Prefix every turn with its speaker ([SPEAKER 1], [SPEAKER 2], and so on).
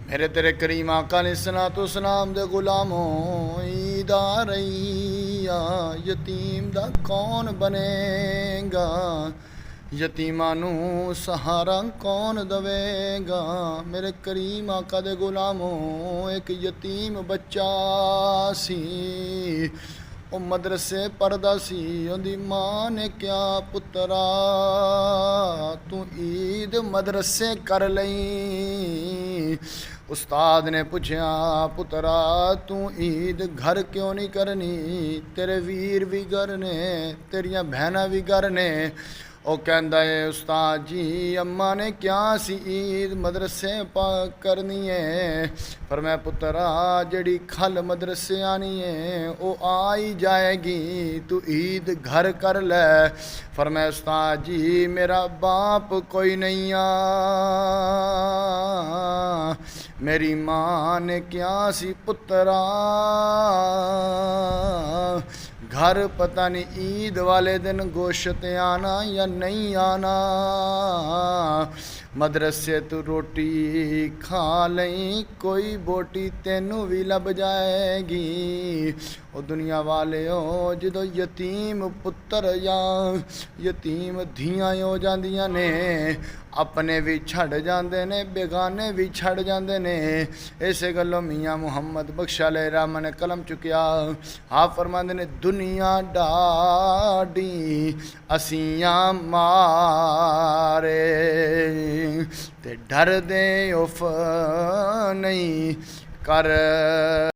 [SPEAKER 1] मेरे तेरे करीम आका ने सना तो सलाम दे गुलामों ईद आ रही आ, यतीम दा कौन बनेगा, यतीमां नू सहारा कौन दवेगा। मेरे करीम आका दे गुलामों एक यतीम बच्चा सी, ਉਹ ਮਦਰਸੇ ਪੜ੍ਹਦਾ ਸੀ। ਉਹਦੀ ਮਾਂ ਨੇ ਕਿਹਾ ਪੁੱਤਰਾ ਤੂੰ ਈਦ ਮਦਰਸੇ ਕਰ ਲਈ। ਉਸਤਾਦ ਨੇ ਪੁੱਛਿਆ ਪੁੱਤਰਾ ਤੂੰ ਈਦ ਘਰ ਕਿਉਂ ਨਹੀਂ ਕਰਨੀ, ਤੇਰੇ ਵੀਰ ਵੀ ਘਰ ਨੇ, ਤੇਰੀਆਂ ਭੈਣਾਂ ਵੀ ਘਰ ਨੇ। ਉਹ ਕਹਿੰਦਾ ਏ ਉਸਤਾਦ ਜੀ ਅੰਮਾ ਨੇ ਕਿਹਾ ਸੀ ਈਦ ਮਦਰਸੇ ਪਾ ਕਰਨੀ ਹੈ, ਪਰ ਮੈਂ ਪੁੱਤਰਾ ਜਿਹੜੀ ਖਲ ਮਦਰਸੇ ਆਣੀ ਹੈ ਉਹ ਆ ਹੀ ਜਾਏਗੀ, ਤੂੰ ਈਦ ਘਰ ਕਰ ਲੈ। फरमाया उस्ताद जी मेरा बाप कोई नहीं आ, मेरी माँ ने क्या सी पुत्रा घर पता नहीं ईद वाले दिन गोश्त आना या नहीं आना, मदरसे तू रोटी खा लई कोई बोटी तेनू भी लभ जाएगी। ओ दुनिया वाले हो जो यतीम पुत्र या यतीम धियां हो जांदियां ने, अपने भी छड़ जाते ने बेगाने भी छड़ जाते ने। इस गलों मियाँ मुहम्मद बख्श अलैहि रहमा ने कलम चुकिया। आप फरमाते ने दुनिया डाडी असियां मारे ते डर दे उफ नहीं कर।